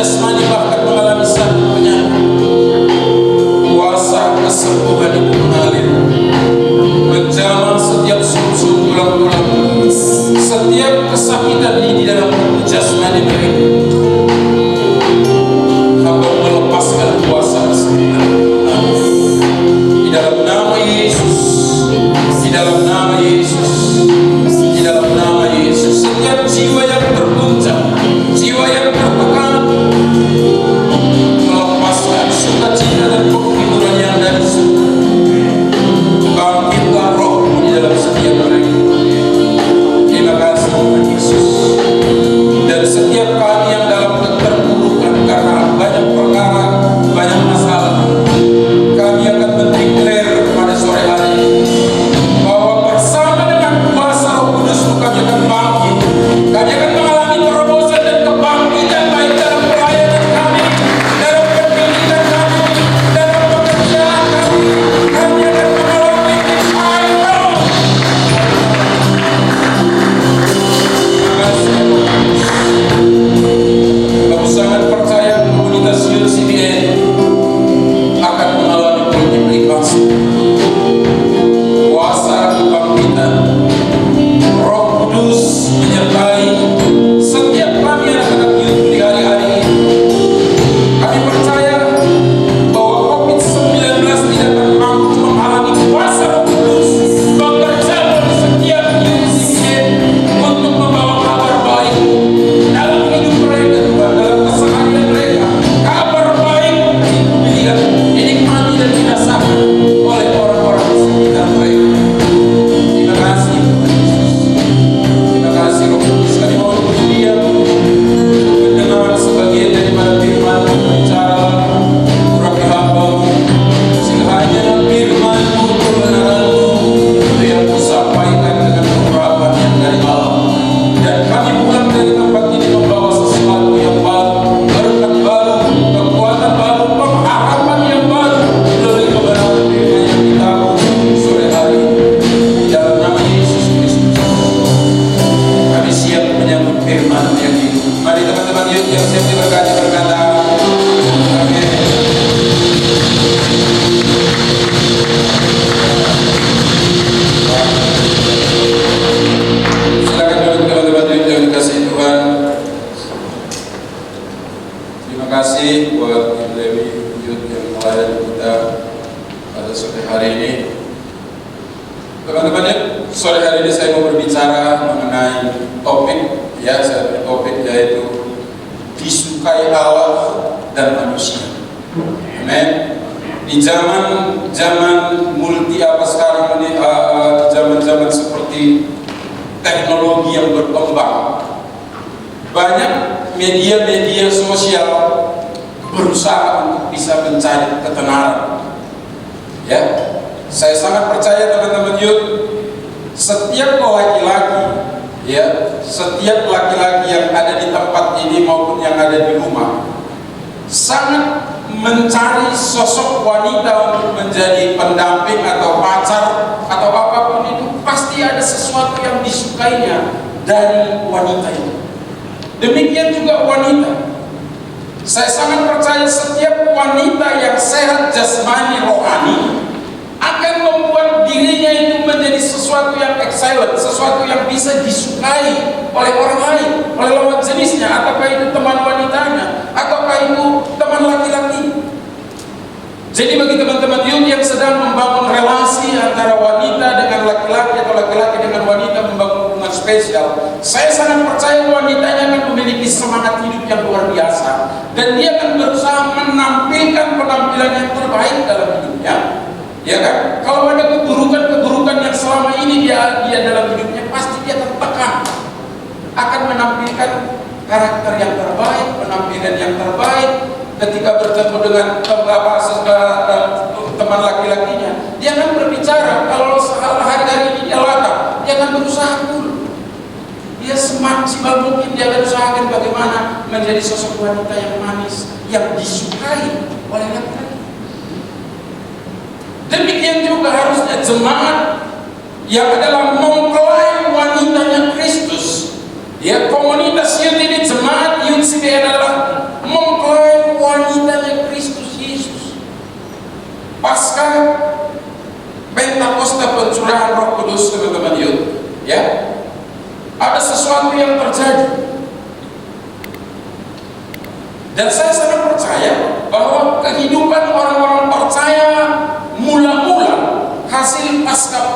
jasmani, bahkan mengalami sakit penyakit. Kuasa kesembuhan itu mengalir, menjamah setiap sumsum tulang-tulang, setiap kesakitan ini di dalam tubuh jasmani mereka. Hamba melepaskan kuasa kesembuhan di dalam nama Yesus, di dalam nama Yesus, di dalam nama Yesus. Setiap jiwa yang terguncang, jiwa yang tertekan, melepaskan sukacita dan penghiburan yang dari surga. Bangkitlah roh di dalam setiap mereka. Terima kasih Tuhan Yesus. Dan setiap kami yang dalam keterpurukan karena banyak perkara, banyak masalah, kami akan mendeklar pada sore hari ini bahwa bersama dengan kuasa Roh Kudus kami akan bangkit. Kami akan mengalami terobosan dan kebangkitan, baik dalam pelayanan kami, dalam pendidikan kami, dalam pekerjaan kami. Kami akan mengalami revival. Terima kasih Tuhan Yesus. Kami sangat percaya komunitas UCBN akan mengalami multiplikasi, kuasa kebangkitan, Roh Kudus menyertai setiap kami yang akan hidup di hari-hari ini. Kami percaya bahwa COVID-19 tidak akan mampu menghalangi kuasa Roh Kudus bekerja bagi setiap UCBN untuk membawa kabar baik dalam hidup mereka, Tuhan, dalam keseharian mereka. Kabar baik itu dilihat, dinikmati dan dirasakan oleh orang-orang di sekitar mereka. Terima kasih Tuhan Yesus. Terima kasih Roh Kudus. Kami mau berdiam mendengar sebagian daripada firman-Mu. Bicara urapi hamba-Mu, sehingga hanya firman-Mu, kebenaran-Mu itu yang Ku sampaikan dengan urapan yang dari Allah. Dan kami pulang dari tempat ini membawa sesuatu yang baru, berkat baru, kekuatan baru, pengharapan yang baru melalui kebenaran firman yang kita sore hari ini. Di dalam nama Yesus Kristus, kami siap menyambut firman yang hidup. Mari teman-teman yuk yang siap diberkati berkata, amin. Silakan duduk teman-teman yuk yang dikasihi Tuhan. Terima kasih buat Ibu Dewi Yud yang melayani kita pada sore hari ini. Teman-teman yuk, sore hari ini saya mau berbicara mengenai topik yaitu disukai Allah dan manusia. Amin. Di zaman multi apa sekarang ini, di zaman seperti teknologi yang berkembang, banyak media-media sosial berusaha untuk bisa mencari ketenaran. Ya, saya sangat percaya teman-teman yuk, setiap laki-laki yang ada di tempat ini maupun yang ada di rumah sangat mencari sosok wanita untuk menjadi pendamping atau pacar atau apapun itu. Pasti ada sesuatu yang disukainya dari wanita itu. Demikian juga wanita. Saya sangat percaya setiap wanita yang sehat jasmani rohani akan membuat dirinya itu menjadi sesuatu yang excellent, sesuatu yang bisa disukai oleh orang lain, oleh lawan jenisnya, ataukah itu teman wanitanya, ataukah itu teman laki-laki. Jadi bagi teman-teman youth yang sedang membangun relasi antara wanita dengan laki-laki atau laki-laki dengan wanita membangun hubungan spesial, saya sangat percaya wanitanya akan memiliki semangat hidup yang luar biasa dan dia akan berusaha menampilkan penampilan yang terbaik dalam hidupnya. Ya kan? Kalau ada keburukan-keburukan yang selama ini dia dalam hidupnya, pasti dia tertekan. Akan menampilkan karakter yang terbaik, penampilan yang terbaik. Ketika bertemu dengan teman laki-lakinya, dia akan berbicara. Kalau hari-hari ini dia latah, dia akan berusaha dulu. Dia semaksimal mungkin dia akan usahakan bagaimana menjadi sosok wanita yang manis, yang disukai oleh laki-laki. Demikian juga harusnya jemaat yang adalah mempelai wanitanya Kristus Ya, komunitas youth ini, jemaat youth CBN adalah mempelai wanitanya Kristus Yesus. Pasca Pentakosta pencurahan Roh Kudus, teman-teman youth, ya, ada sesuatu yang terjadi. Dan saya sangat percaya bahwa kehidupan orang-orang percaya mula-mula hasil pasca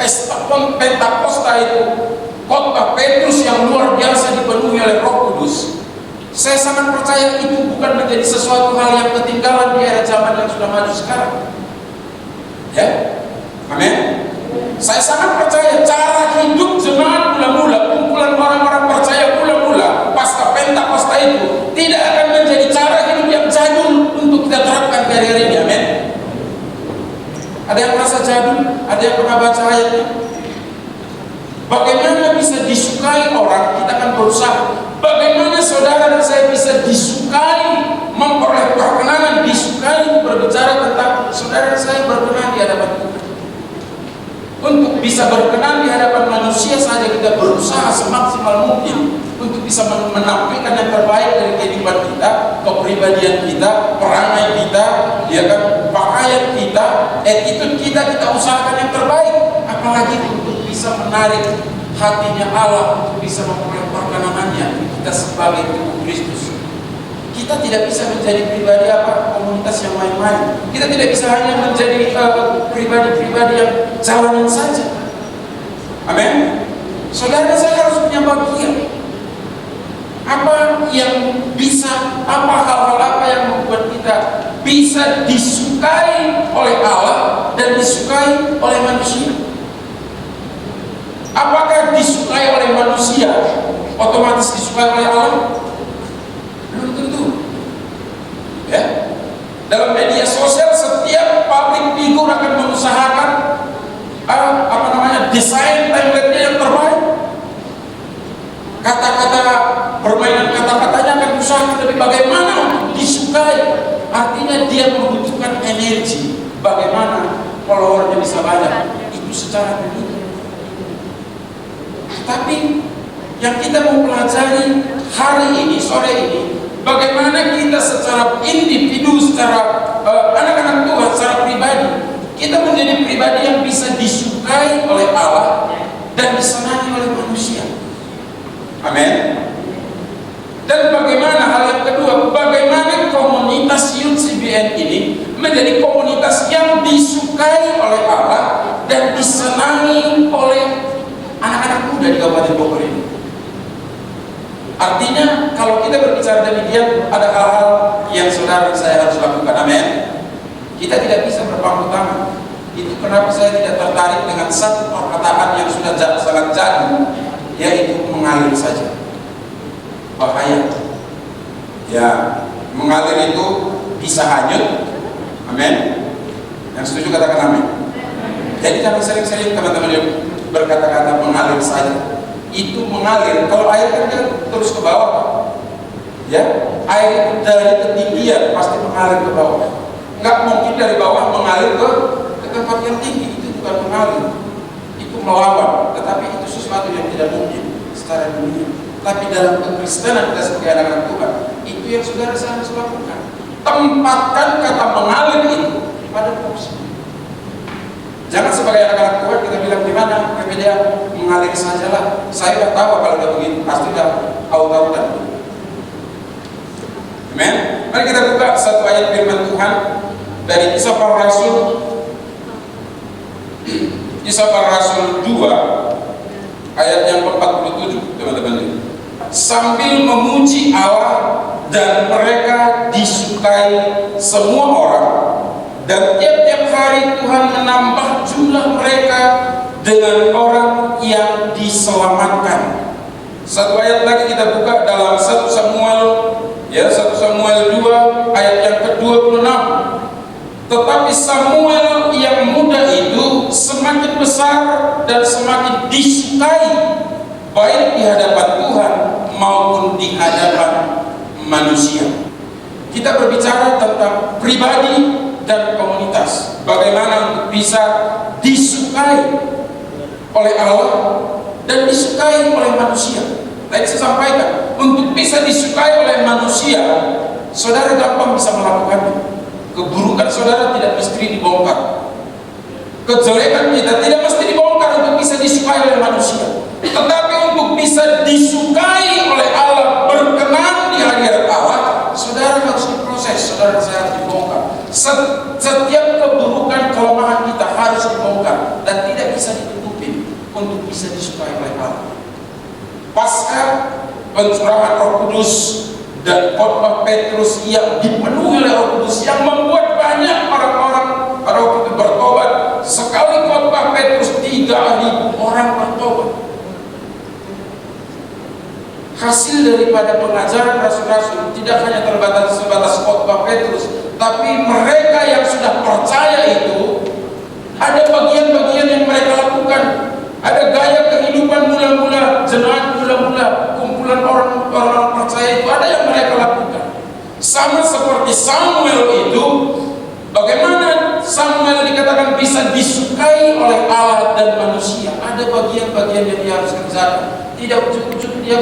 Pentakosta itu, khotbah Petrus yang luar biasa dipenuhi oleh Roh Kudus. Saya sangat percaya itu bukan menjadi sesuatu hal yang ketinggalan di era zaman yang sudah maju sekarang. Ya, amin. Saya sangat percaya cara hidup jemaat mula-mula, kumpulan orang-orang percaya mula-mula pasca Pentakosta itu tidak akan menjadi cara hidup yang jadul untuk kita terapkan di hari-hari ini. Amin. Ada yang merasa jadul? Ada yang pernah baca ayatnya? Bagaimana bisa disukai orang? Kita akan berusaha. Bagaimana saudara dan saya bisa disukai, memperoleh perkenanan, disukai, berbicara tentang saudara dan saya berkenan di hadapan Tuhan. Untuk bisa berkenan di hadapan manusia saja kita berusaha semaksimal mungkin untuk bisa menampilkan yang terbaik dari kehidupan kita, kepribadian kita, perangai kita, ya kan, pakaian kita, attitude kita usahakan yang terbaik. Apalagi untuk bisa menarik hatinya Allah, untuk bisa memperoleh perkenanannya kita sebagai tubuh Kristus. Kita tidak bisa menjadi pribadi komunitas yang main-main. Kita tidak bisa hanya menjadi pribadi-pribadi yang jalanan saja. Amin. Saudara, saya harus punya bagian. Apa yang bisa, hal-hal apa yang membuat kita bisa disukai oleh Allah dan disukai oleh manusia? Apakah disukai oleh manusia otomatis disukai oleh Allah? Belum tentu. Ya, dalam media sosial setiap public figure akan mengusahakan desain template-nya yang terbaik. Kata-kata, permainan kata-katanya akan usahakan, tapi bagaimana untuk disukai? Artinya dia membutuhkan energi. Bagaimana followernya bisa banyak? Itu secara dunia. Tapi yang kita mau pelajari hari ini, sore ini, bagaimana kita secara individu, secara anak-anak Tuhan, secara pribadi, kita menjadi pribadi yang bisa disukai oleh Allah dan disenangi oleh manusia. Amin. Dan bagaimana hal yang kedua, bagaimana komunitas Youth CBN ini menjadi komunitas yang disukai oleh Allah dan disenangi oleh anak-anak muda di Kabupaten Bogor ini. Artinya kalau kita berbicara demikian, ada hal-hal yang saudara dan saya harus lakukan. Amin. Kita tidak bisa berpangku tangan. Itu kenapa saya tidak tertarik dengan satu perkataan yang sudah sangat jadul, yaitu mengalir saja. Bahaya. Ya, mengalir itu bisa hanyut. Amin. Yang setuju katakan amin. Jadi jangan sering-sering teman-teman yang berkata-kata mengalir saja. Itu mengalir, kalau air kan terus ke bawah, ya, air itu dari ketinggian pasti mengalir ke bawah. Nggak mungkin dari bawah mengalir ke tempat yang tinggi. Itu bukan mengalir, itu melawan. Tetapi itu sesuatu yang tidak mungkin secara dunia. Tapi dalam kekristenan kita sebagai anak-anak Tuhan, itu yang saudara saya harus lakukan. Tempatkan kata mengalir itu pada porsi. Jangan sebagai anak-anak Tuhan kita bilang gimana, dia mengalir sajalah. Saya udah tahu kalau udah begitu, pasti udah tahu-tahuan. Amin. Mari kita buka satu ayat firman Tuhan dari Kisah Para Rasul. Kisah Para Rasul 2 ayat yang ke-47, teman-teman. Sambil memuji Allah dan mereka disukai semua orang, dan tiap-tiap hari Tuhan menambah jumlah mereka dengan orang yang diselamatkan. Satu ayat lagi kita buka dalam 1 Samuel, ya, 1 Samuel 2 ayat yang ke-26. Tetapi Samuel yang muda itu semakin besar dan semakin disukai, baik di hadapan Tuhan maupun di hadapan manusia. Kita berbicara tentang pribadi dan komunitas. Bagaimana untuk bisa disukai oleh Allah dan disukai oleh manusia. Tadi saya sampaikan, untuk bisa disukai oleh manusia, saudara gampang bisa melakukannya. Keburukan saudara tidak mesti dibongkar, kejelekan kita tidak mesti dibongkar untuk bisa disukai oleh manusia. Tetapi untuk bisa disukai oleh Allah, berkenan di hadirat Allah, saudara harus diproses, saudara saya harus dibongkar. Setiap keburukan, kelemahan kita harus dibongkar dan tidak bisa ditutupi untuk bisa disukai oleh Allah. Pasca pencurahan Roh Kudus dan khotbah Petrus yang dipenuhi oleh Roh Kudus yang membuat banyak orang-orang pada waktu itu bertobat. Sekali khotbah Petrus 3.000 orang bertobat. Hasil daripada pengajaran rasul-rasul tidak hanya sebatas khotbah Petrus, tapi mereka yang sudah percaya itu ada bagian-bagian yang mereka lakukan. Ada gaya kehidupan mula-mula, jemaat mula-mula, kumpulan orang-orang percaya itu ada yang mereka lakukan. Sama seperti Samuel itu, bagaimana Samuel dikatakan bisa disukai oleh Allah dan manusia. Ada bagian-bagian yang dia harus kerjakan. Tidak cukup dia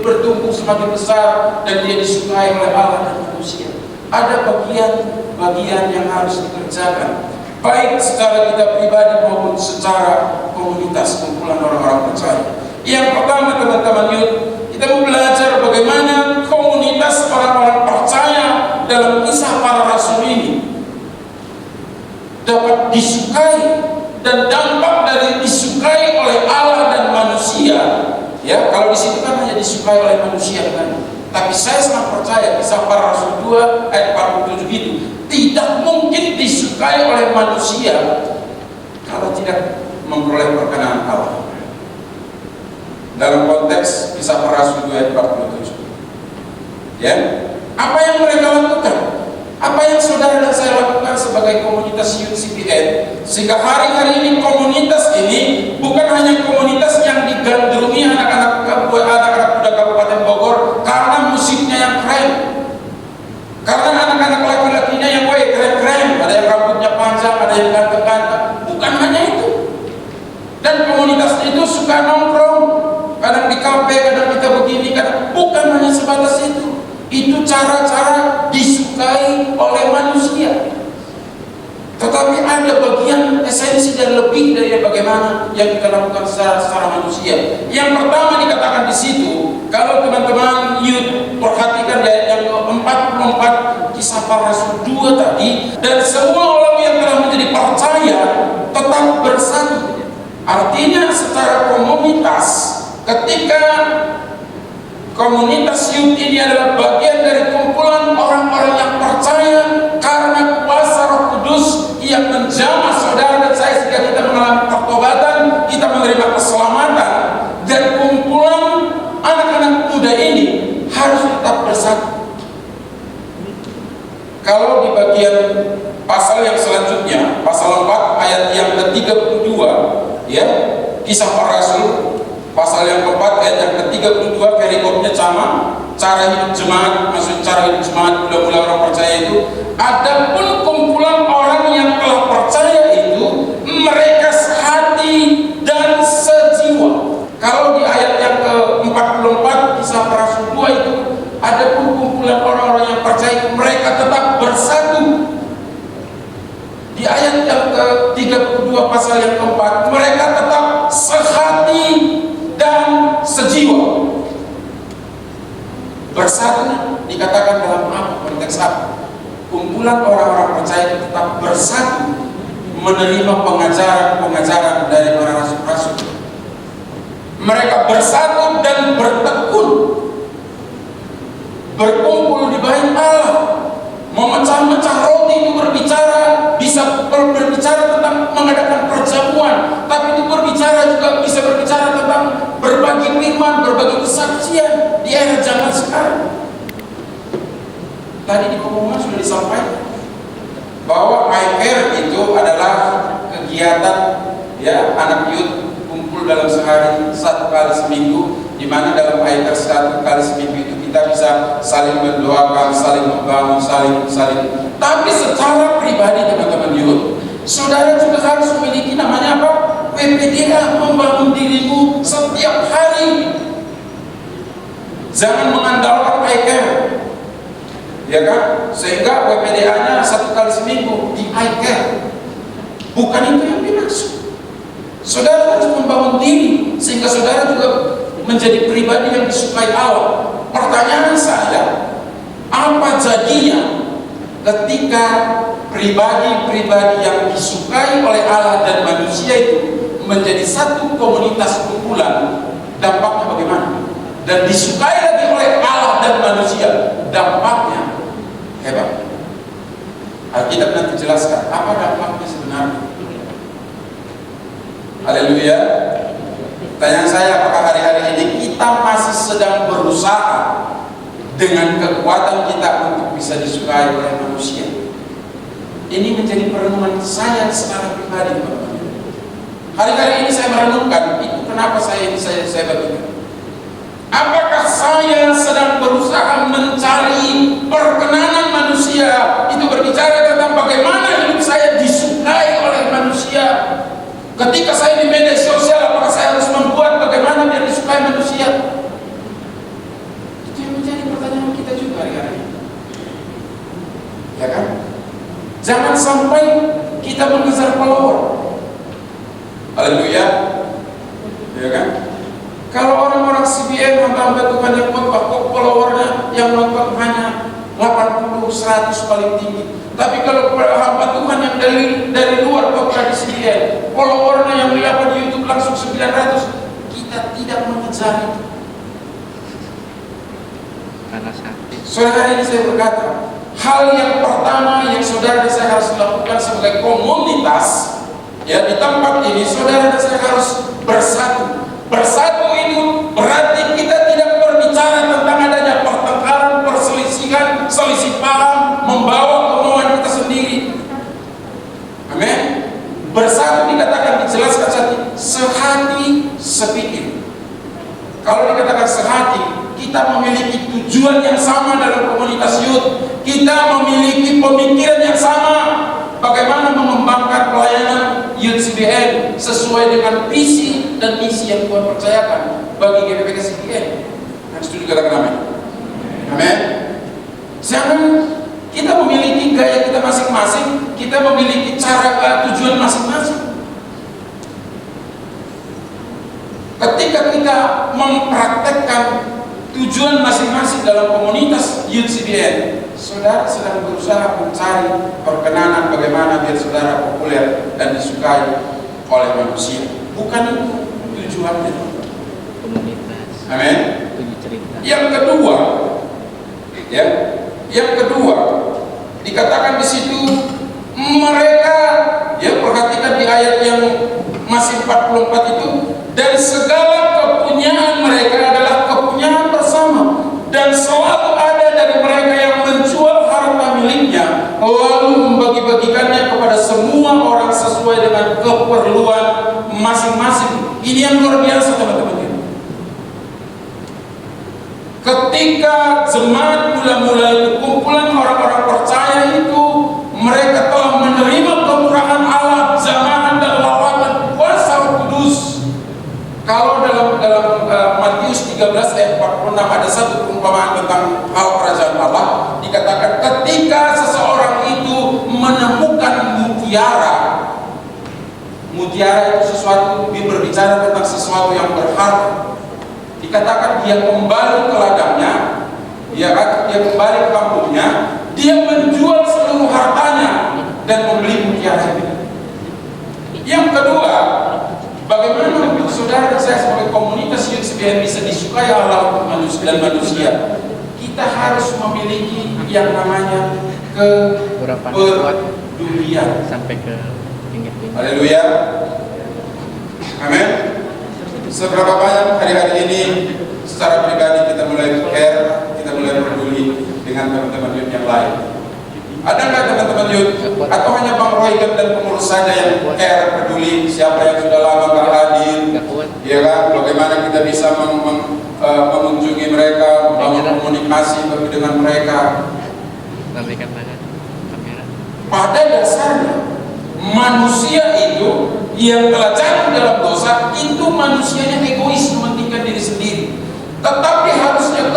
bertumbuh semakin besar dan dia disukai oleh Allah dan manusia. Ada bagian-bagian yang harus dikerjakan, baik secara kita pribadi maupun secara komunitas, kumpulan orang-orang percaya. Yang pertama, teman-teman youth, kita mau belajar bagaimana komunitas orang-orang percaya dalam kisah para rasul ini dapat disukai, dan dampak dari disukai oleh Allah dan manusia. Ya, kalau di situ kan hanya disukai oleh manusia kan. Tapi saya sangat percaya kisah para rasul 2 ayat 47 itu tidak mungkin disukai oleh manusia kalau tidak memperoleh perkenan Allah. Dalam konteks kisah para rasul 2 ayat 47. Ya, apa yang mereka lakukan? Apa yang saudara dan saya lakukan sebagai komunitas Youth CPN, sehingga hari-hari ini komunitas ini bukan hanya komunitas yang digandrungi anak-anak muda Kabupaten Bogor karena musiknya yang keren, karena anak-anak laki-lakinya yang keren-keren, ada yang rambutnya panjang, ada yang ganteng-ganteng. Bukan hanya itu. Dan komunitas itu suka nongkrong, kadang di kafe, kadang kita begini, kadang bukan hanya sebatas itu. Itu cara-cara disukai oleh manusia. Tetapi ada bagian esensi dan lebih dari bagaimana yang kita lakukan secara manusia. Yang pertama dikatakan di situ, kalau teman-teman youth perhatikan di ayat yang ke-44 kisah para rasul 2 tadi, dan semua orang yang telah menjadi percaya tetap bersatu. Artinya secara komunitas, ketika komunitas youth ini adalah bagian dari kumpulan orang-orang yang percaya karena kuasa Roh Kudus yang menjamah saudara dan saya sehingga kita mengalami pertobatan, kita menerima keselamatan, dan kumpulan anak-anak muda ini harus tetap bersatu. Kalau di bagian pasal yang selanjutnya, pasal 4 ayat yang ke-32, ya, kisah para rasul pasal yang keempat ayat yang ke-32, perikopnya sama, cara hidup jemaat, maksud cara hidup jemaat mula-mula orang percaya itu. Adapun kumpulan orang yang telah percaya itu, mereka sehati dan sejiwa. Kalau di ayat yang ke-44 kisah para rasul 2 itu, adapun kumpulan orang-orang yang percaya itu, mereka tetap bersatu. Di ayat yang ke-32 pasal yang keempat, mereka tetap sehati dan sejiwa. Bersatu dikatakan dalam apa? Konteks apa? Kumpulan orang-orang percaya tetap bersatu menerima pengajaran dari para rasul-rasul. Mereka bersatu dan bertekun, berkumpul di bait Allah, memecah-mecah roti itu berbicara, bisa berbicara tentang mengadakan perjamuan, tapi itu berbicara juga bisa berbicara tentang berbagi firman, berbagi kesaksian di era zaman sekarang. Tadi di pengumuman sudah disampaikan bahwa I Care itu adalah kegiatan, ya, anak youth kumpul dalam sehari 1 kali seminggu, di mana dalam I Care 1 kali seminggu itu kita bisa saling mendoakan, saling membangun, saling. Tapi secara pribadi teman-teman youth, saudara juga harus memiliki namanya apa? PPDA, membangun dirimu setiap hari. Jangan mengandalkan eye care, ya kan? Sehingga WPDA-nya 1 kali seminggu di eye care. Bukan itu yang dimaksud. Saudara harus membangun diri sehingga saudara juga menjadi pribadi yang disukai Allah. Pertanyaan saya, apa jadinya ketika pribadi-pribadi yang disukai oleh Allah dan manusia itu menjadi satu komunitas kumpulan? Dampaknya bagaimana? Dan disukai lagi oleh Allah dan manusia, dampaknya hebat. Alkitab nanti jelaskan apa dampaknya sebenarnya. Haleluya. Pertanyaan saya, apakah hari-hari ini kita masih sedang berusaha dengan kekuatan kita untuk bisa disukai oleh manusia? Ini menjadi perenungan saya secara pribadi, teman-teman. Hari-hari ini saya merenungkan, itu kenapa saya bagikan. Apakah saya sedang berusaha mencari perkenanan manusia? Itu berbicara tentang bagaimana hidup saya disukai oleh manusia. Ketika saya di media sosial, apakah saya harus membuat bagaimana biar disukai manusia? Itu yang menjadi pertanyaan kita juga hari-hari. Ya kan? Jangan sampai kita mengejar follower. Haleluya. Ya kan? Kalau orang-orang CBN hamba Tuhan yang khotbah, kok followernya yang nonton hanya 80, 100 paling tinggi. Tapi kalau hamba Tuhan yang dari luar khotbah di CBN, followernya yang lihat di YouTube langsung 900, kita tidak mengejar itu. Karena sakit. Saudara, ini saya berkata, hal yang pertama yang saudara dan saya harus lakukan sebagai komunitas, ya di tempat ini, saudara dan saya harus bersatu. Bersatu itu berarti kita tidak berbicara tentang adanya pertengkaran, perselisihan, selisih paham, membawa kemauan kita sendiri. Amin. Bersatu dikatakan, dijelaskan sehati sepikir. Kalau dikatakan sehati, kita memiliki tujuan yang sama dalam komunitas youth. Kita memiliki pemikiran yang sama. Bagaimana mengembangkan pelayanan youth CBN sesuai dengan visi dan misi yang Tuhan percayakan bagi GPPK CBN. Yang setuju katakan amin. Amin. Jangan kita memiliki gaya kita masing-masing, kita memiliki cara tujuan masing-masing. Ketika kita mempraktekkan tujuan masing-masing dalam komunitas youth CBN, saudara sedang berusaha mencari perkenanan bagaimana biar saudara populer dan disukai oleh manusia. Bukan itu tujuannya. Komunitas. Amin. Cerita. Yang kedua, ya, yang kedua dikatakan di situ mereka, ya perhatikan di ayat yang masih 44 itu, dan segala kepunyaan mereka adalah kepunyaan bersama, dan selalu ada dari mereka yang menjual harta miliknya lalu membagi-bagikannya kepada semua orang sesuai dengan keperluan masing-masing. Ini yang luar biasa, teman-teman. Ketika jemaat mula-mula itu, kumpulan orang-orang percaya itu, mereka telah menerima kemurahan Allah, jamahan dan lawatan kuasa Roh Kudus. Kalau dalam Matius 13 ayat 46 ada satu perumpamaan tentang hal kerajaan Allah, dikatakan ketika seseorang itu menemukan mutiara itu sesuatu, berbicara tentang sesuatu yang berharga. Dikatakan dia kembali ke ladangnya, dia kembali ke kampungnya, dia menjual seluruh hartanya dan membeli mutiara itu. Yang kedua, bagaimana untuk saudara dan saya sebagai komunitas youth CBN bisa disukai Allah dan manusia? Kita harus memiliki yang namanya kepedulian sampai ke pinggir-pinggir. Haleluya. Amin. Seberapa banyak hari-hari ini secara pribadi kita mulai care, kita mulai peduli dengan teman-teman youth yang lain? Ada nggak teman-teman youth? Atau hanya Bang Roy dan pengurus saja yang care, peduli siapa yang sudah lama nggak hadir? Ya kan? Bagaimana kita bisa mengunjungi mereka, membangun komunikasi dengan mereka? Lambaikan tangan, kamera. Pada dasarnya manusia itu yang telah jatuh dalam dosa itu manusianya egois, mementingkan diri sendiri. Tetapi harusnya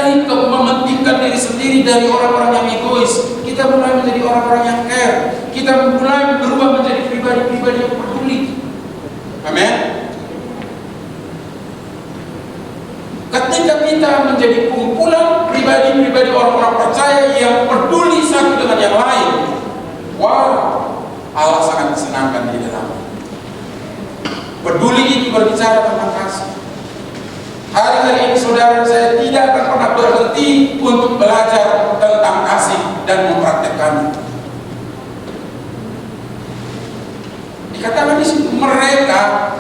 dari mementingkan diri sendiri, dari orang-orang yang egois, kita mulai menjadi orang-orang yang care. Kita mulai berubah menjadi pribadi-pribadi yang peduli. Amin. Ketika kita menjadi kumpulan pribadi-pribadi orang-orang percaya yang peduli satu dengan yang lain, wow, Allah sangat disenangkan di dalamnya. Peduli ini berbicara tentang kasih. Hari-hari ini saudara, saya tidak akan pernah berhenti untuk belajar tentang kasih dan mempraktekkannya. Dikatakan di situ mereka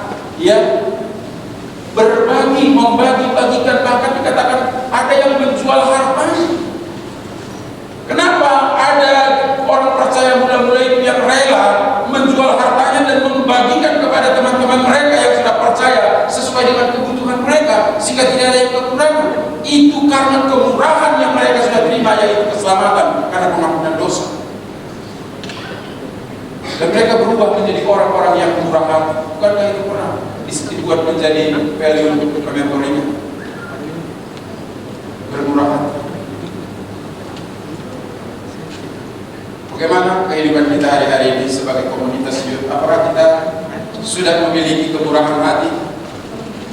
berbagi, membagi-bagikan, bahkan dikatakan ada yang menjual hartanya. Kenapa ada orang percaya muda-muda itu yang rela menjual hartanya dan membagikan kepada teman-teman mereka yang sudah percaya sesuai dengan kebutuhan mereka, sehingga tidak ada yang kekurangan? Itu karena kemurahan yang mereka sudah terima, yaitu keselamatan karena pengampunan dosa. Dan mereka berubah menjadi orang-orang yang murah hati. Bukankah itu pernah dibuat menjadi value remembering? Bermurah hati. Bagaimana kehidupan kita hari-hari ini sebagai komunitas youth? Apakah kita sudah memiliki kemurahan hati?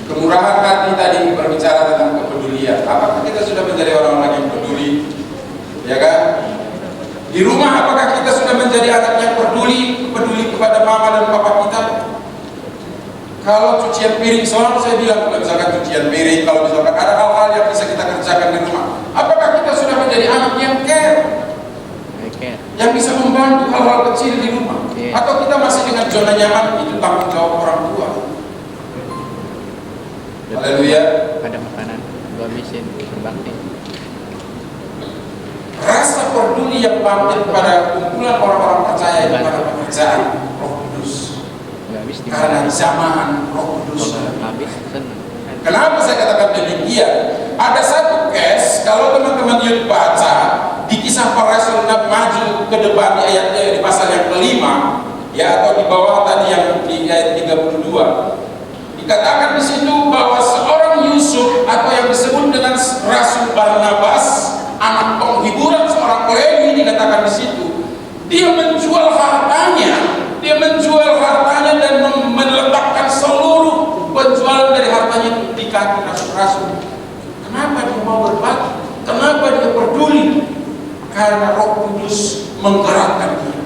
Kemurahan hati tadi berbicara tentang kepedulian. Apakah kita sudah menjadi orang-orang yang peduli? Ya kan? Di rumah apakah kita sudah menjadi anak yang peduli kepada mama dan papa kita? Kalau cucian piring, selalu saya bilang, kalau misalkan cucian piring, kalau misalkan ada hal-hal yang bisa kita kerjakan di rumah, apakah kita sudah menjadi anak yang care? Yang bisa membantu hal-hal kecil di rumah? Atau kita masih dengan zona nyaman, itu tanggung jawab orang tua? Haleluya. Pada makanan, gua habisin berbakti. Rasa peduli yang bangkit pada kumpulan orang-orang percaya itu pada pekerjaan Roh Kudus. Karena zaman Roh Kudus. Kenapa saya katakan demikian? Ada satu case, kalau teman-teman youth baca di Kisah Para Rasul maju ke depan di ayat di pasal yang kelima, ya, atau di bawah tadi yang di ayat 32, dikatakan di situ bahwa seorang Yusuf atau yang disebut dengan Rasul Barnabas, anak penghiburan seorang Lewi, dikatakan di situ dia menjual hartanya dan meletakkan seluruh penjualan dari hartanya itu di kaki rasul-rasul. Kenapa dia mau berbagi? Kenapa dia peduli? Karena Roh Kudus menggerakkan dia.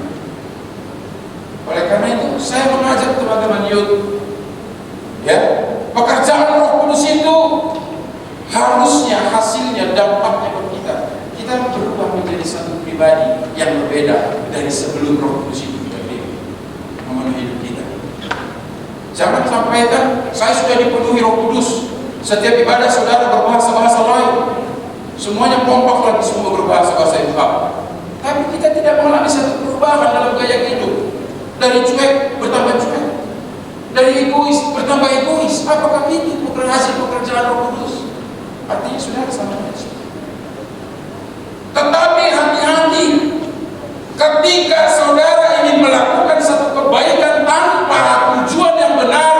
Oleh karena itu saya mengajak teman-teman youth, ya, pekerjaan Roh Kudus itu harusnya hasilnya, dampaknya bagi kita. Kita berubah menjadi satu pribadi yang berbeda dari sebelum Roh Kudus itu memenuhi hidup kita. Jangan sampaikan saya sudah dipenuhi Roh Kudus, setiap ibadah saudara berbahasa-bahasa lain, semuanya kompak lagi semua berbahasa-bahasa Islam. Tapi kita tidak mengalami satu perubahan dalam gaya hidup. Dari cuek bertambah cuek, dari egois bertambah egois. Apakah itu hasil pekerjaan Roh Kudus? Artinya saudara sama Yesus. Tetapi hati-hati ketika saudara ingin melakukan satu kebaikan tanpa tujuan yang benar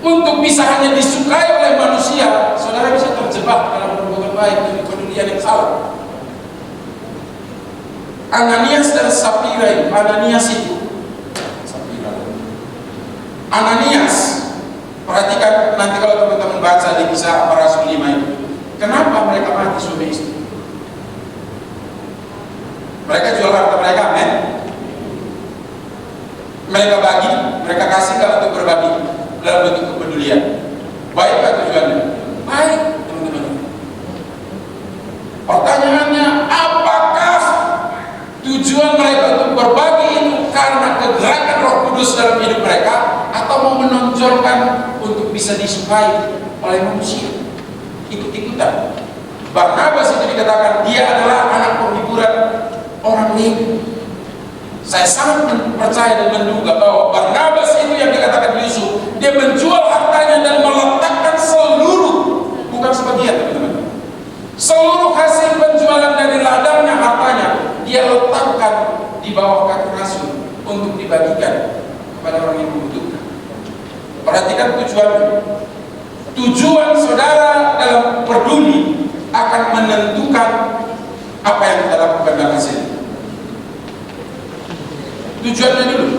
untuk bisa hanya disukai oleh manusia, saudara bisa terjebak dalam perbuatan baik dan kepedulian yang salah. Ananias dan Sapira, Ananias, perhatikan nanti kalau teman-teman baca di Kisah Para Rasul 5 itu, kenapa mereka mati suami istri? Mereka jual harta mereka, men. Mereka bagi, mereka kasih kalau untuk berbagi dalam bentuk kepedulian. Baikkah tujuannya? Baik, teman-teman. Pertanyaannya, apakah tujuan mereka untuk berbagi itu karena kegerakan Roh Kudus dalam hidup mereka, atau mau menonjolkan untuk bisa disukai oleh manusia? Ikut-ikutan. Barnabas itu dikatakan dia adalah anak penghiburan orang Lewi. Saya sangat percaya dan menduga bahwa Barnabas itu yang dikatakan Yusuf, dia menjual hartanya dan meletakkan seluruh, bukan sebagian, teman-teman, seluruh hasil penjualan dari ladangnya, hartanya dia letakkan di bawah kaki rasul untuk dibagikan kepada orang yang membutuhkan. Perhatikan tujuan saudara dalam peduli Tujuannya dulu.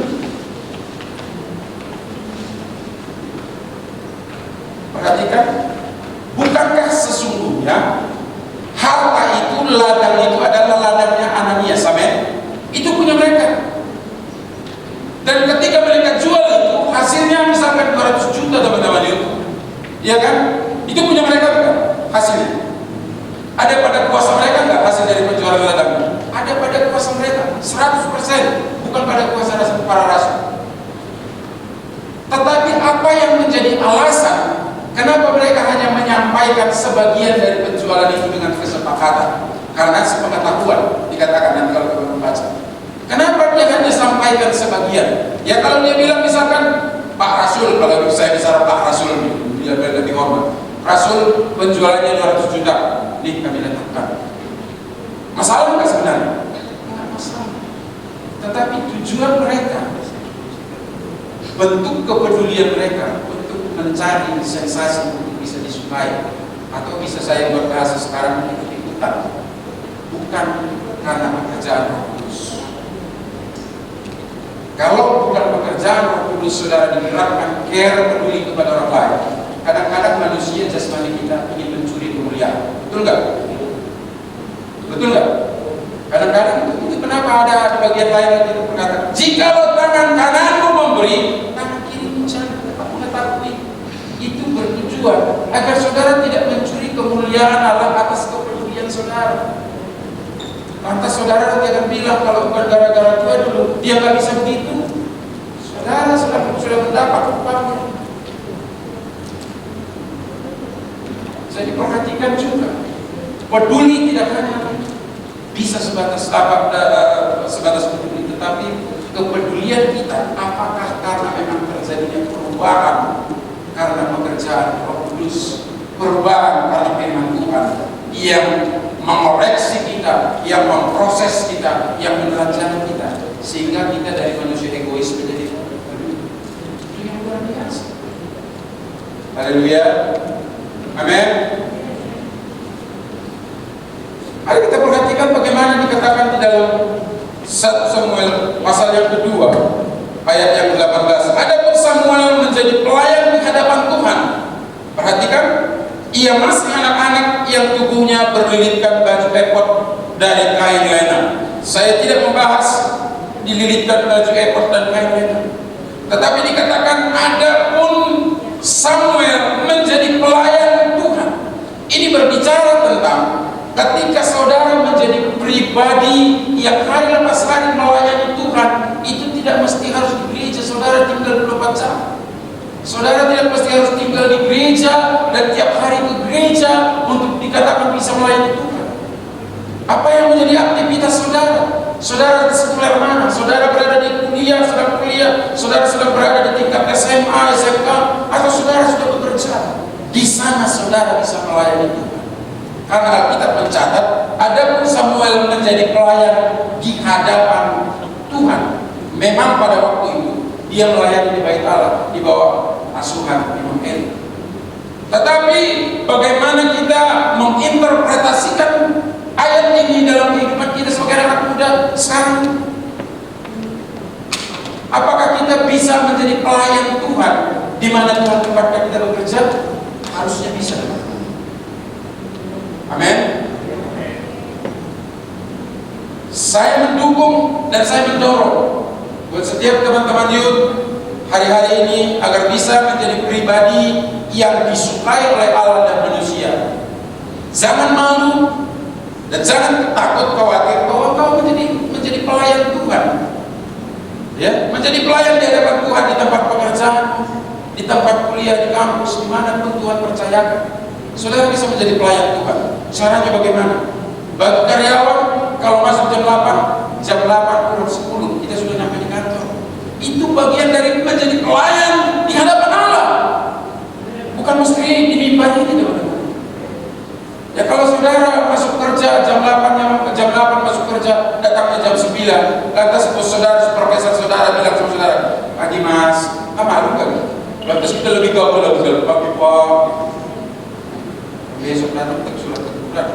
Perhatikan, bukankah sesungguhnya harta itu, ladang itu adalah ladangnya Ananias, amin? Itu punya mereka. Dan ketika mereka jual itu, hasilnya misalkan 200 juta teman-teman itu, ya kan? Itu punya mereka bukan? Hasilnya. Ada pada kuasa mereka enggak hasil dari penjualan ladang? Ada pada kuasa mereka, 100%, bukan pada kuasa para rasul. Tetapi apa yang menjadi alasan kenapa mereka hanya menyampaikan sebagian dari penjualan itu dengan kesepakatan? Karena sepengetahuan, dikatakan nanti kalau kita membaca. Kenapa dia hanya sampaikan sebagian? Ya kalau dia bilang misalkan Pak Rasul, kalau saya bicara Pak Rasul, dia lebih hormat. Rasul penjualannya 200 juta, nih kami letakkan. Masalah nggak sebenarnya? Nggak masalah. Tetapi tujuan mereka, bentuk kepedulian mereka untuk mencari sensasi untuk bisa disukai, atau bisa saya buat bahasa sekarang ikut-ikutan, bukan karena pekerjaan Roh Kudus. Kalau bukan pekerjaan Roh Kudus, saudara digerakkan care peduli kepada orang lain. Kadang-kadang manusia jasmani kita ingin mencuri kemuliaan, betul nggak? Betul nggak? Kadang-kadang itu kenapa ada di bagian lain yang itu berkata, jikalau tangan kananmu memberi, tangan kirimu jangan. Aku mengetahui itu bertujuan agar saudara tidak mencuri kemuliaan Allah atas kepedulian saudara. Lantas saudara nanti akan bilang kalau bukan gara-gara Tuhan dulu dia nggak bisa begitu. Saudara sudah mendapat upahnya. Jadi perhatikan juga, peduli tidak hanya bisa sebatas peduli, tetapi kepedulian kita apakah karena memang terjadinya perubahan karena pekerjaan Roh Kudus, perubahan karena firman Tuhan yang mengoreksi kita, yang memproses kita, yang menerjang kita, sehingga kita dari manusia egois menjadi peduli. Itu yang luar biasa. Haleluya. Amin. Mari kita perhatikan bagaimana dikatakan di dalam 1 Samuel pasal yang kedua ayat yang 18. Adapun Samuel menjadi pelayan di hadapan Tuhan. Perhatikan, ia masih anak-anak yang tubuhnya berlilitkan baju efod dari kain lena. Saya tidak membahas dililitkan baju efod dan kain lena. Tetapi dikatakan adapun Samuel menjadi pelayan Tuhan. Ini berbicara tentang ketika saudara menjadi pribadi yang hari lepas hari melayani Tuhan, itu tidak mesti harus di gereja saudara tinggal 24 jam. Saudara tidak mesti harus tinggal di gereja dan tiap hari ke gereja untuk dikatakan bisa melayani Tuhan. Apa yang menjadi aktivitas saudara? Saudara sekolah mana? Saudara berada di kuliah, sedang kuliah, saudara sedang berada di tingkat SMA, SMK, atau saudara sudah bekerja. Di sana saudara bisa melayani Tuhan. Karena Alkitab mencatat, adapun Samuel menjadi pelayan di hadapan Tuhan. Memang pada waktu itu dia melayani di Bait Allah di bawah asuhan Imam Eli. Tetapi bagaimana kita menginterpretasikan ayat ini dalam kehidupan kita sebagai anak muda sekarang? Apakah kita bisa menjadi pelayan Tuhan di mana Tuhan tempatkan kita bekerja? Harusnya bisa. Amin. Saya mendukung dan saya mendorong buat setiap teman-teman youth hari-hari ini agar bisa menjadi pribadi yang disukai oleh Allah dan manusia. Jangan malu dan jangan takut khawatir bahwa kau menjadi pelayan Tuhan. Ya, menjadi pelayan di hadapan Tuhan di tempat pekerjaan, di tempat kuliah, di kampus, dimanapun Tuhan percayakan. Saudara bisa menjadi pelayan Tuhan. Caranya bagaimana? Bagi karyawan, kalau masuk jam 8 kurang 10 kita sudah sampai di kantor. Itu bagian dari menjadi pelayan di hadapan Allah. Bukan mesti dimimpan ini, teman-teman. Ya kalau saudara masuk kerja jam 8 masuk kerja, datangnya jam 9, lantas bos saudara, supervisor saudara bilang sama saudara, "Pagi Mas, malu kan?" Lantas kita lebih gaul lagi, "Pagi Pak." Besok datang surat teguran.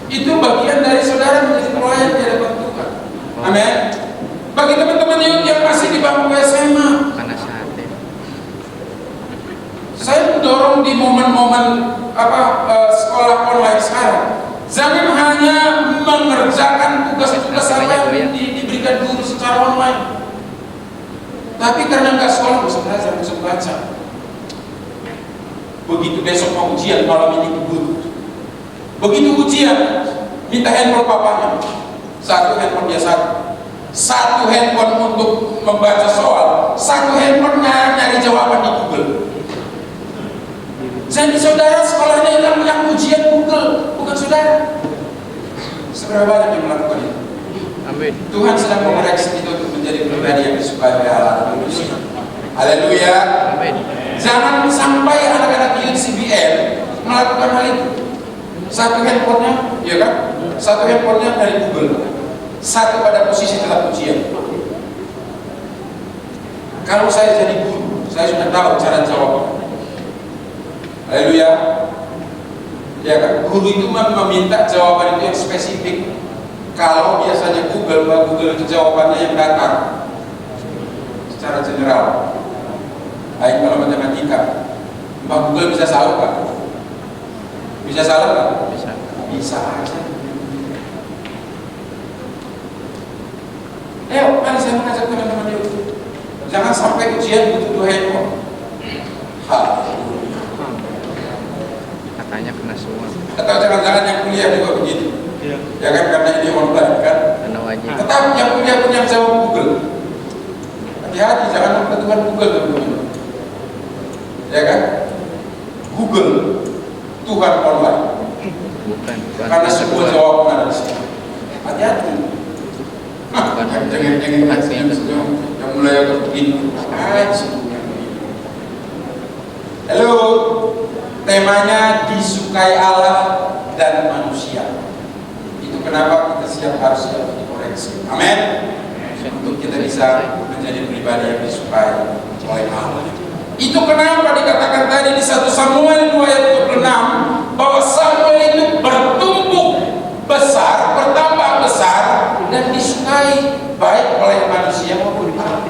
Itu bagian dari saudara menjadi pelayan di hadapan Tuhan. Amin. mendorong di momen-momen sekolah online sekarang. Jangan hanya mengerjakan tugas-tugas apa yang diberikan guru secara online, tapi karena nggak sekolah bisa belajar, bisa baca. Begitu besok mau ujian malam ini keburu. Begitu ujian minta handphone papanya, satu handphone dia satu handphone untuk membaca soal, satu handphone nyari jawaban di Google. Jadi saudara sekolahnya yang ujian Google, bukan saudara. Seberapa banyak yang melakukan itu? Amin. Tuhan sedang mengoreksi itu untuk menjadi pribadi yang disukai oleh Allah dan manusia. Haleluya. Amin. Jangan sampai anak-anak youth CBN melakukan hal itu. Satu handphonenya, ya kan? Satu handphonenya dari Google, satu pada posisi telah ujian. Kalau saya jadi guru, saya sudah tahu cara jawab. Haleluya. Ya kan? Guru itu meminta jawaban itu yang spesifik. Kalau biasanya Google itu jawabannya yang datang secara general. Baik kalau matematika, Mbak Google bisa salah kan? Bisa salah kan? Bisa. Bisa aja. Mari saya mengajak teman-teman yuk. Jangan sampai ujian butuh 2 handphone. Katanya kena semua. Atau jangan-jangan yang kuliah juga begitu. Ya kan, karena ini online kan. Kena wajib. Tetap yang kuliah punya jawab Google. Hati-hati, jangan mempertuhan Google teman-teman. Ya kan? Google Tuhan online. Bukan. Karena semua jawaban ada di sini. Hati-hati. Jangan yang mulai agak begini. Halo, temanya disukai Allah dan manusia. Itu kenapa kita harus siap dikoreksi. Amin. Untuk kita bisa menjadi pribadi yang disukai oleh Allah. Itu kenapa dikatakan tadi di 1 Samuel 2 ayat 26 bahwa Samuel itu bertumbuh besar, bertambah besar dan disukai baik oleh manusia maupun Allah.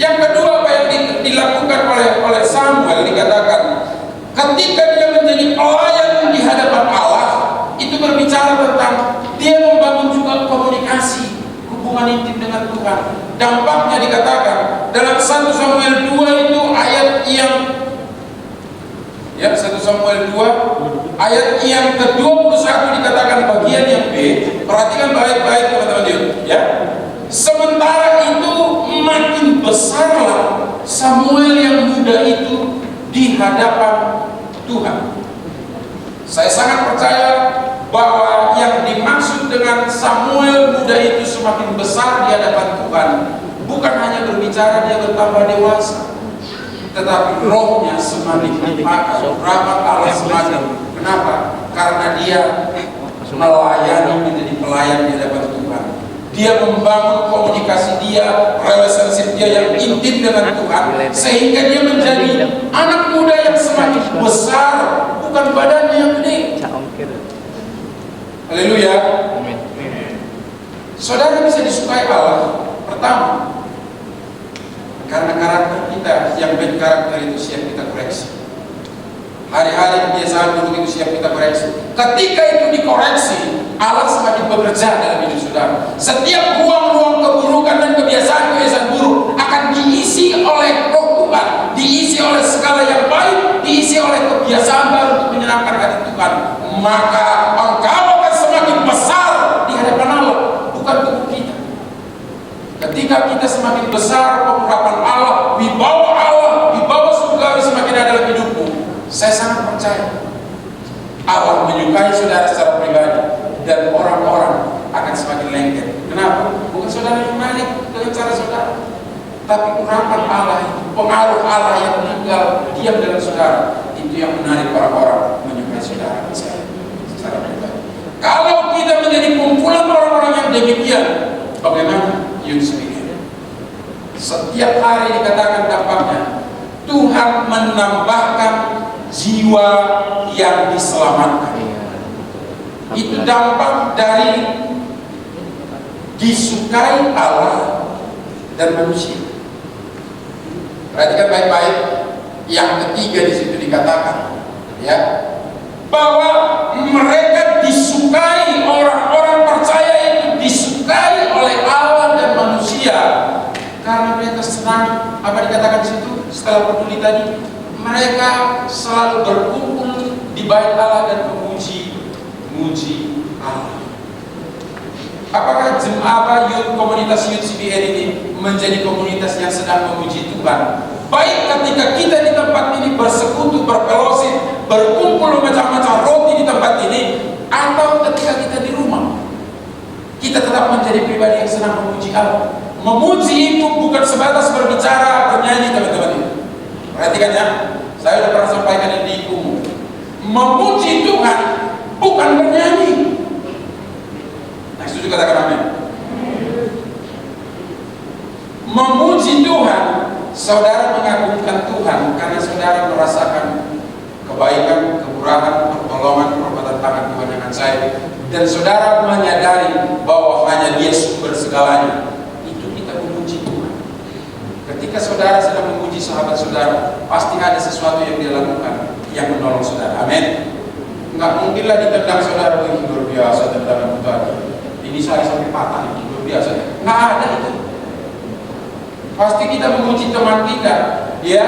Yang kedua, apa yang dilakukan oleh Samuel dikatakan ketika dia menjadi pelayan di hadapan Allah, itu berbicara tentang dia membangun juga komunikasi, hubungan intim dengan Tuhan. Dampaknya dikatakan dalam 1 Samuel 2 itu ayat yang 1 Samuel 2 ayat yang ke-21 dikatakan bagian yang B. Perhatikan baik-baik teman-teman ya. Sementara itu makin besarlah Samuel yang muda itu di hadapan Tuhan. Saya sangat percaya bahwa yang dimaksud dengan Samuel muda itu semakin besar di hadapan Tuhan bukan hanya berbicara dia bertambah dewasa, tetapi rohnya semakin dipakai, rahmat Allah semakin. Kenapa? Karena dia melayani, menjadi pelayan di hadapan Tuhan. Dia membangun komunikasi dia, relationship dia yang intim dengan Tuhan, sehingga dia menjadi anak muda yang semakin besar, bukan badannya yang gede. Haleluya. Saudara bisa disukai Allah pertama karena karakter kita yang baik, karakter itu siap kita koreksi. Hari-hari kebiasaan buruk itu siap kita koreksi. Ketika itu dikoreksi, Allah semakin bekerja dalam hidup saudara. Setiap ruang-ruang keburukan dan kebiasaan-kebiasaan buruk akan diisi oleh Roh Tuhan, diisi oleh segala yang baik, diisi oleh kebiasaan baru untuk menyenangkan hati Tuhan. Maka engkau akan semakin besar di hadapan Allah, bukan tubuh kita. Ketika kita semakin besar, pengurapan Allah, wibawa surgawi semakin ada dalam hidupmu. Saya sangat percaya Allah menyukai saudara secara pribadi dan orang-orang akan semakin lengket. Kenapa? Bukan saudara yang menarik dengan cara saudara, tapi urapan Allah itu, pengaruh Allah yang tinggal diam dalam saudara, itu yang menarik para orang menyukai saudara dan saya secara pribadi. Kalau kita menjadi kumpulan orang-orang yang demikian, bagaimana? Youth speaking. Setiap hari dikatakan dampaknya Tuhan menambahkan jiwa yang diselamatkan. Itu dampak dari disukai Allah dan manusia. Perhatikan baik-baik. Yang ketiga di situ dikatakan, ya, bahwa mereka disukai, orang-orang percaya itu disukai oleh Allah dan manusia karena mereka senang. Apa dikatakan di situ setelah peduli tadi? Mereka selalu berkumpul di bait Allah dan memuji Allah. Apakah jemaah komunitas Youth CBN ini menjadi komunitas yang sedang memuji Tuhan? Baik ketika kita di tempat ini bersekutu, berfellowship, berkumpul macam-macam roti di tempat ini, atau ketika kita di rumah, kita tetap menjadi pribadi yang senang memuji Allah. Memuji itu bukan sebatas berbicara, bernyanyi, teman-teman. Perhatikan ya, saya sudah pernah sampaikan di umum. Memuji Tuhan bukan bernyanyi. Nah, setuju katakan amin. Memuji Tuhan, saudara mengagungkan Tuhan karena saudara merasakan kebaikan, kemurahan, pertolongan, perbuatan tangan Tuhan yang ajaib, dan saudara menyadari bahwa hanya Dia sumber segalanya. Itu kita memuji Tuhan. Ketika saudara sedang memuji sahabat saudara, pasti ada sesuatu yang dia lakukan yang menolong saudara. Amin. Nggak mungkinlah ditendang saudara, "Wih, luar biasa tendangan tadi. Ini saya sampai patah, ini luar biasa." Nggak ada itu. Pasti kita memuji teman kita, ya.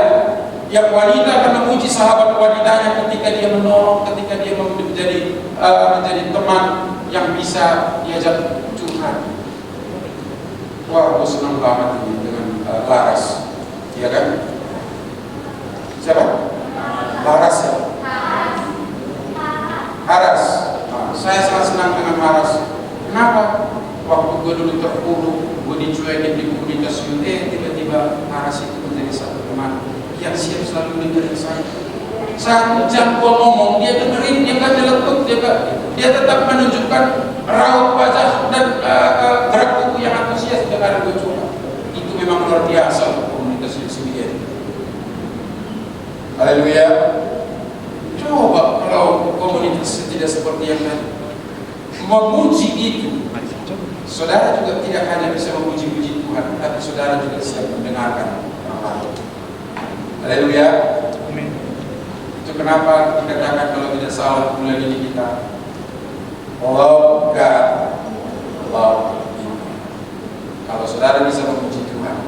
Yang wanita akan memuji sahabat wanitanya ketika dia menolong, ketika dia menjadi teman yang bisa diajak curhat. Wah, aku senang banget ini dengan Laras, iya kan? Siapa? Laras ya? Haras. Nah, saya sangat senang dengan Haras. Kenapa? Waktu gue dulu terpuruk, gue dicuekin di komunitas youth, tiba-tiba Haras itu menjadi satu teman yang siap selalu dengerin saya. 1 jam gue ngomong, dia dengerin, dia gak nyeletuk, dia tetap menunjukkan raut wajah dan gerak tubuh yang antusias dengan gue coba. Itu memang luar biasa komunitas youth CBN. Haleluya. Coba kalau komunitas tidak seperti yang tadi. Memuji itu, saudara juga tidak hanya bisa memuji-muji Tuhan, tapi saudara juga siap mendengarkan orang lain. Haleluya. Amin. Itu kenapa dikatakan kalau tidak salah bulan ini kita love God, love people. Kalau saudara bisa memuji Tuhan,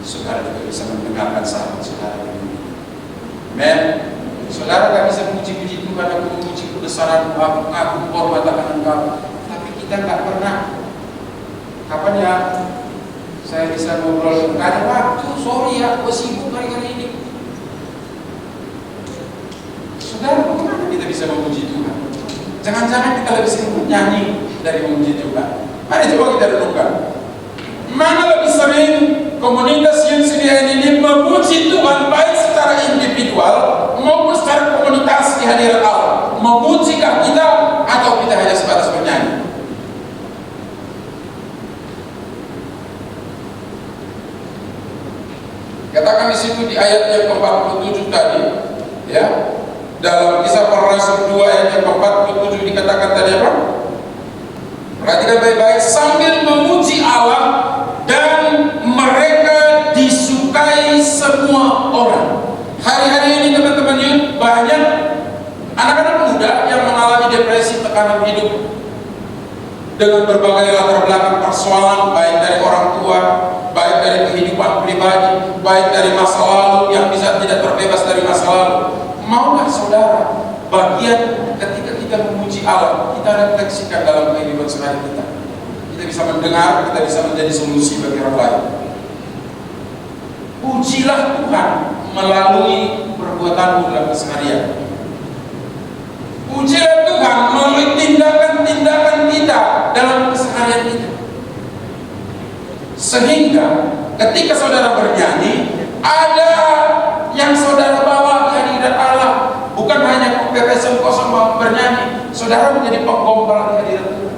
saudara juga bisa mendengarkan sahabat saudara ini. Amen. Saudara gak bisa memuji-muji Tuhan, aku memuji kebesaran Bapak, aku hormatan Engkau, tapi kita gak pernah. Kapan ya saya bisa ngobrol? Gak ada waktu, sorry ya, gue sibuk hari-hari ini. Saudara, bagaimana kita bisa memuji Tuhan? Jangan-jangan kita lebih sering nyanyi dari memuji Tuhan. Mari coba kita renungkan. Mana lebih sering komunitas Youth CBN ini memuji Tuhan baik secara individual maupun secara komunitas di hadirat Allah? Memujikah kita atau kita hanya sebatas bernyanyi? Katakan di situ di ayat yang ke-47 tadi, ya. Dalam Kisah Para Rasul 2 ayat yang ke-47 dikatakan tadi apa? Perhatikan baik-baik, sambil memuji Allah dan mereka disukai semua orang. Hari-hari ini teman-teman youth, banyak anak-anak muda yang mengalami depresi, tekanan hidup dengan berbagai latar belakang persoalan, baik dari orang tua, baik dari kehidupan pribadi, baik dari masa lalu yang bisa tidak terbebas dari masa lalu. Maulah saudara bagian ketika kita memuji Allah, kita refleksikan dalam kehidupan sehari kita. Kita bisa mendengar, kita bisa menjadi solusi bagi orang lain. Pujilah Tuhan melalui perbuatanmu dalam keseharian. Pujilah Tuhan melalui tindakan-tindakan kita dalam keseharian kita. Sehingga ketika saudara bernyanyi, ada yang saudara bawa di hadirat Allah. Bukan hanya kebebasan kosong bernyanyi, saudara menjadi penggombal di hadirat Tuhan.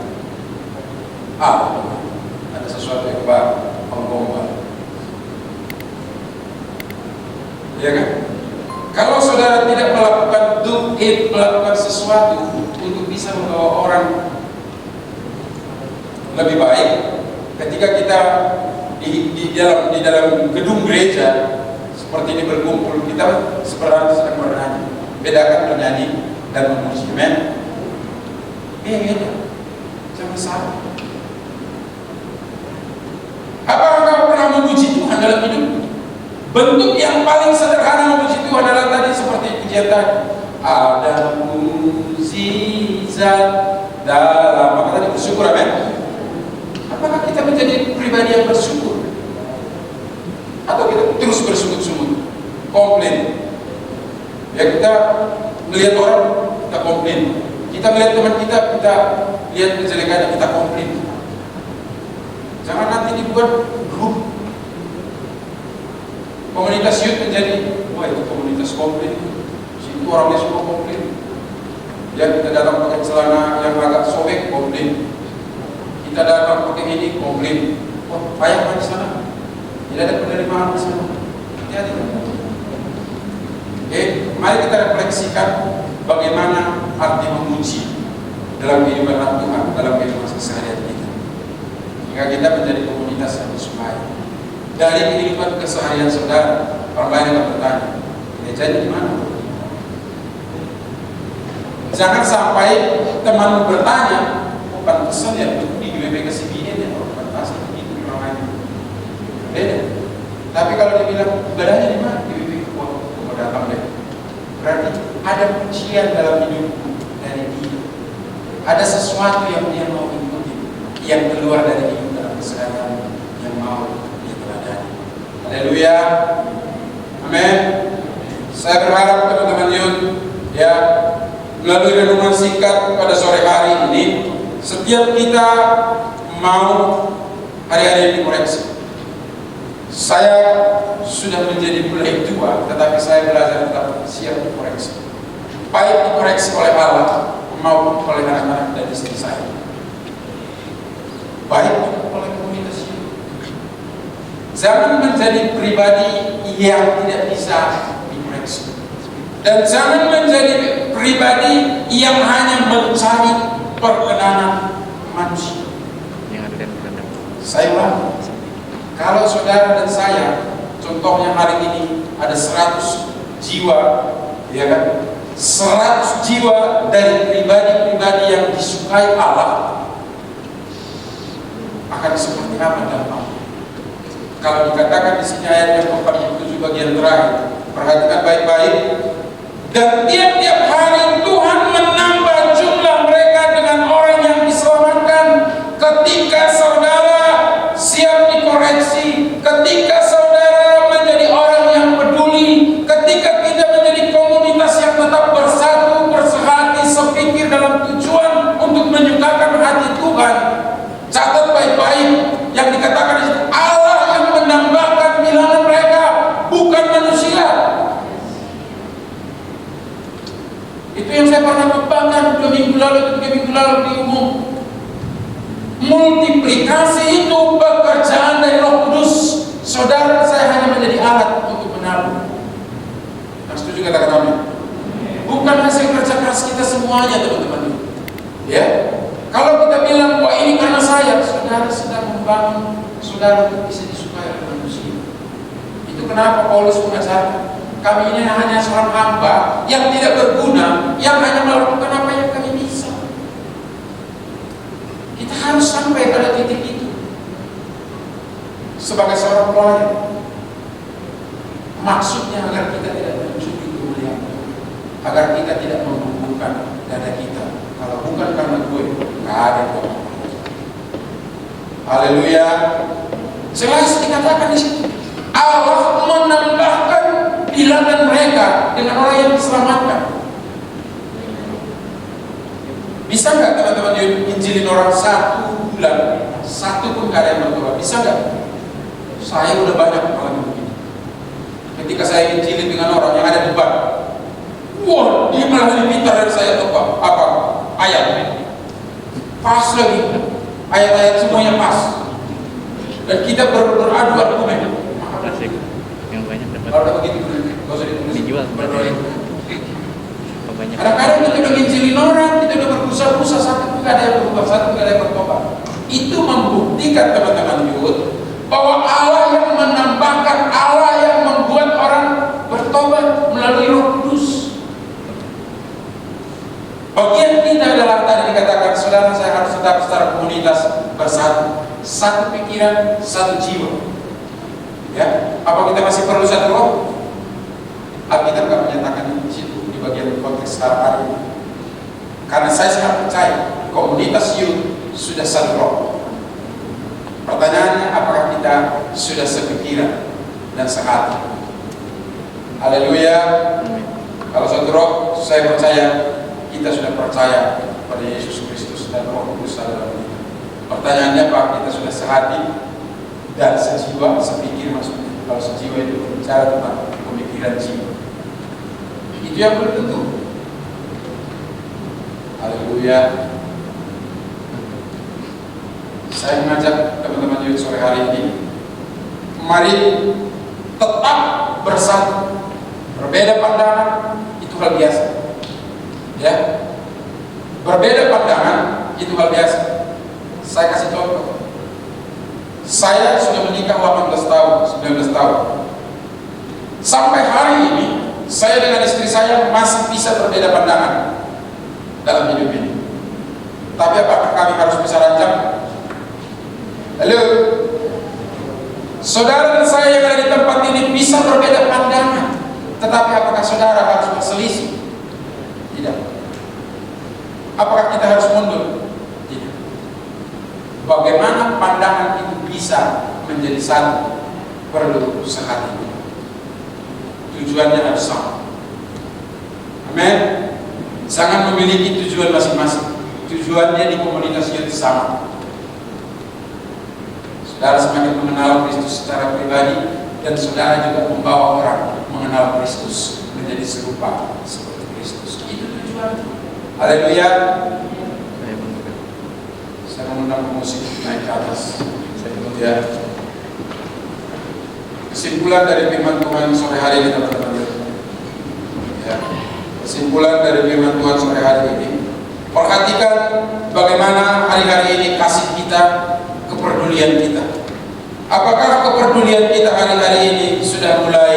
Ada sesuatu yang baru, penggombal. Ya kan? Kalau saudara tidak melakukan melakukan sesuatu untuk bisa membawa orang lebih baik, ketika kita di dalam gedung gereja seperti ini berkumpul, kita sebenarnya sedang bernyanyi. Bedakan menyanyi dan memuji. Amen. Beda. Jangan salah. Apakah kau pernah memuji Tuhan dalam hidup? Bentuk yang paling sederhana memuji Tuhan adalah tadi seperti pujian tadi. Ada mukjizat dalam, maka tadi bersyukur. Amen. Apakah kita menjadi pribadi yang bersyukur? Atau kita terus bersungut-sungut, komplain? Ya, kita melihat orang, kita komplain. Kita melihat teman kita lihat kejelekannya, kita komplain. Jangan nanti dibuat grup komunitas youth menjadi, wah itu komunitas komplain, situ orangnya semua komplain. Ya, kita datang pakai celana yang agak sobek, komplain. Kita datang pakai ini, komplain. Wah, payah di sana, tidak ada penerimaan di sana. Hati-hati. Oke, mari kita refleksikan bagaimana arti memuji dalam kehidupan Tuhan, dalam kehidupan sehari-hari kita. Jika kita menjadi komunitas yang disukai. Dari kehidupan keseharian saudara, orang lain akan bertanya, jadi di mana? Jangan sampai teman bertanya, oh pantesan ya di GBP Kesibinin ya, oh pantesan begitu orang lain. Beda. Tapi kalau dia bilang, ibadahnya di mana? GBP, wah, mau datang deh. Berarti ada pujian dalam hidupku dari dia. Ada sesuatu yang dia mau ikuti, yang keluar dari hidup dalam keseharian yang mau dia teladani. Haleluya. Amin. Saya berharap teman-teman youth ya, melalui renungan singkat pada sore hari ini, setiap kita mau hari-hari ini koreksi. Saya sudah menjadi mulai tua, tetapi saya belajar tetap siap dikoreksi. Baik dikoreksi oleh Allah maupun oleh anak-anak dan istri saya. Baik oleh komunitas ini. Jangan menjadi pribadi yang tidak bisa dikoreksi. Dan jangan menjadi pribadi yang hanya mencari perkenanan manusia. Saya ulang. Kalau saudara dan saya, contohnya hari ini ada 100 jiwa, ya kan? 100 jiwa dari pribadi-pribadi yang disukai Allah, akan seperti apa dampaknya? Kalau dikatakan di sini ayat yang 47 bagian terakhir, perhatikan baik-baik. Dan tiap-tiap hari Tuhan menambah jumlah mereka dengan orang yang diselamatkan. Ketika saudara siap dikoreksi, ketika saudara menjadi orang yang peduli, ketika kita menjadi komunitas yang tetap bersatu, bersehati, sepikir dalam tujuan untuk menyukakan hati Tuhan. Catat baik-baik yang dikatakan di situ, Allah yang menambahkan bilangan mereka, bukan manusia. Itu yang saya pernah kembangkan 2 minggu lalu, 3 minggu lalu di umum. Multiplikasi itu pekerjaan dari Roh Kudus. Saudara, saya hanya menjadi alat untuk menabung. Yang setuju katakan amin. Bukan hasil kerja keras kita semuanya, teman-teman. Ya, kalau kita bilang, wah ini karena saya, saudara sedang membangun saudara untuk bisa disukai oleh manusia. Itu kenapa Paulus mengajarkan, kami ini hanya seorang hamba yang tidak berguna, yang hanya melakukan apa yang kami bisa. Kita harus sampai pada titik itu sebagai seorang pelayan. Maksudnya agar kita tidak mencuri kemuliaan Tuhan, agar kita tidak membungkukkan dada kita. Kalau bukan karena gue, nggak ada gue. Haleluya. Jelas dikatakan di situ, Allah menambahkan bilangan mereka dengan orang yang diselamatkan. Bisa nggak teman-teman injilin orang 1 bulan, 1 pun gak ada yang bertobat? Bisa nggak? Saya udah banyak mengalami begini. Ketika saya injilin dengan orang yang ada debat, wah dia malah lebih pintar dari saya tuh Pak. Apa? Ayat pas lagi, ayat-ayat semuanya pas. Dan kita beradu argumen. Asik. Yang banyak dapat. Kalau udah begitu, nggak usah ditulis. Dijual. Banyak. Kadang-kadang kita udah nginjilin orang, kita udah berusaha-usaha, satu pun gak ada yang berubah, satu pun gak ada yang bertobat. Itu membuktikan teman-teman youth bahwa Allah yang menambahkan, Allah yang membuat orang bertobat melalui Roh Kudus. kita adalah tadi dikatakan, saudara saya harus tetap secara komunitas bersatu, satu pikiran, satu jiwa. Ya, apa kita masih perlu satu roh? Alkitab tidak menyatakan di situ di bagian konteks sekarang hari ini. Karena saya sangat percaya komunitas youth sudah satu roh. Pertanyaannya, apakah kita sudah sepikiran dan sehati? Haleluya. Kalau satu roh, saya percaya kita sudah percaya pada Yesus Kristus dan Roh Kudus dalam kita. Pertanyaannya, apa kita sudah sehati dan sejiwa, sepikir maksudnya? Kalau sejiwa itu bicara tentang pemikiran jiwa. Itu yang belum tentu. Haleluya. Saya mengajak teman-teman youth sore hari ini, mari tetap bersatu. Berbeda pandangan itu hal biasa. Ya. Berbeda pandangan itu hal biasa. Saya kasih contoh. Saya sudah menikah 18 tahun, 19 tahun. Sampai hari ini saya dengan istri saya masih bisa berbeda pandangan dalam hidup ini. Tapi apakah kami harus bisa rancang? Halo, saudara dan saya yang ada di tempat ini bisa berbeda pandangan, tetapi apakah saudara harus berselisih? Tidak. Apakah kita harus mundur? Tidak. Bagaimana pandangan itu bisa menjadi satu? Perlu sehati. Tujuannya harus sama. Amin. Jangan memiliki tujuan masing-masing. Tujuannya di komunitas yang sama. Saudara semakin mengenal Kristus secara pribadi, dan saudara juga membawa orang mengenal Kristus menjadi serupa seperti Kristus. Itu tujuan. Haleluya. Saya mengundang musik naik ke atas. Ya. Kesimpulan dari firman Tuhan sore hari ini, teman-teman. Ya. Kesimpulan dari firman Tuhan sore hari ini. Perhatikan bagaimana hari-hari ini kasih kita, kepedulian kita. Apakah kepedulian kita hari-hari ini sudah mulai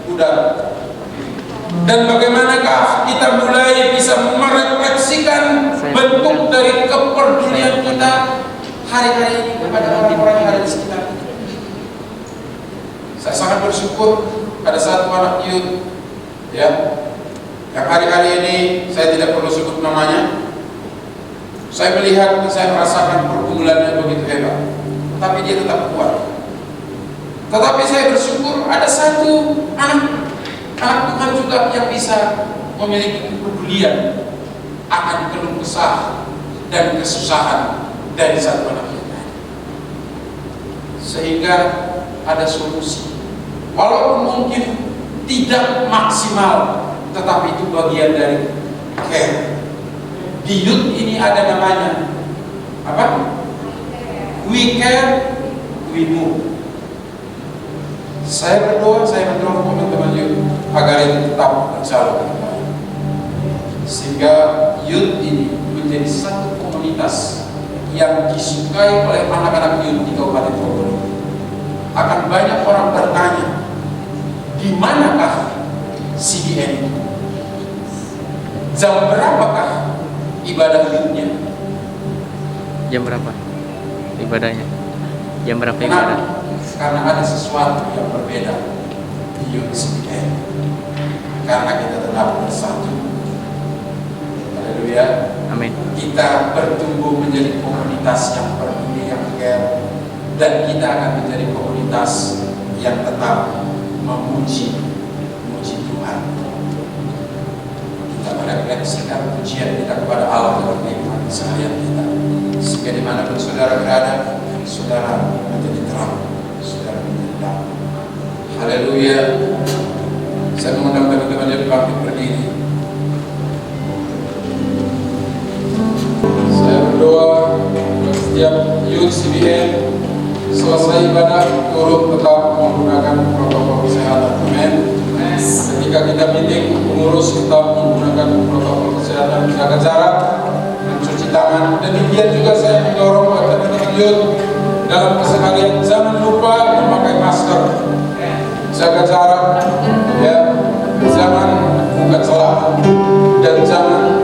pudar? Dan bagaimanakah kita mulai bisa merefleksikan bentuk dari kepedulian kita hari-hari ini kepada orang-orang yang ada di sekitar kita? Saya sangat bersyukur ada satu anak youth, ya, yang hari-hari ini saya tidak perlu sebut namanya. Saya melihat dan saya merasakan pergumulannya begitu hebat, tapi dia tetap kuat. Tetapi saya bersyukur ada satu anak Tuhan juga yang bisa memiliki kepedulian akan keluh kesah dan kesusahan dari satu anak yang lain, sehingga ada solusi. Walaupun mungkin tidak maksimal, tetapi itu bagian dari care. Di youth ini ada namanya apa? We care, we move. Saya berdoa, saya mendorong teman-teman youth agar itu tetap berjalan, sehingga youth ini menjadi satu komunitas yang disukai oleh anak-anak youth di Kabupaten Bogor. Akan banyak orang bertanya, di manakah CBN? Jam berapakah ibadah youth-nya? Jam berapa ibadahnya? Jam berapa ibadah? Karena ada sesuatu yang berbeda di youth CBN. Karena kita tetap bersatu. Haleluya. Amin. Kita bertumbuh menjadi komunitas yang peduli, yang care, dan kita akan menjadi komunitas yang tetap memuji Tuhan. Kita merefleksikan pujian kita kepada Allah dalam kehidupan seharian kita, sehingga dimanapun saudara berada, saudara menjadi terang, saudara menjadi terang. Haleluya. Saya mengundang teman-teman yang bangkit berdiri. Saya berdoa setiap youth CBN selesai ibadah turut tetap menggunakan protokol kesehatan. Amin. Ketika kita meeting, pengurus tetap menggunakan protokol kesehatan, jaga jarak, mencuci tangan. Dan demikian juga saya mendorong teman-teman youth dalam keseharian jangan lupa memakai masker, jaga jarak, ya, jangan buka celah, dan jangan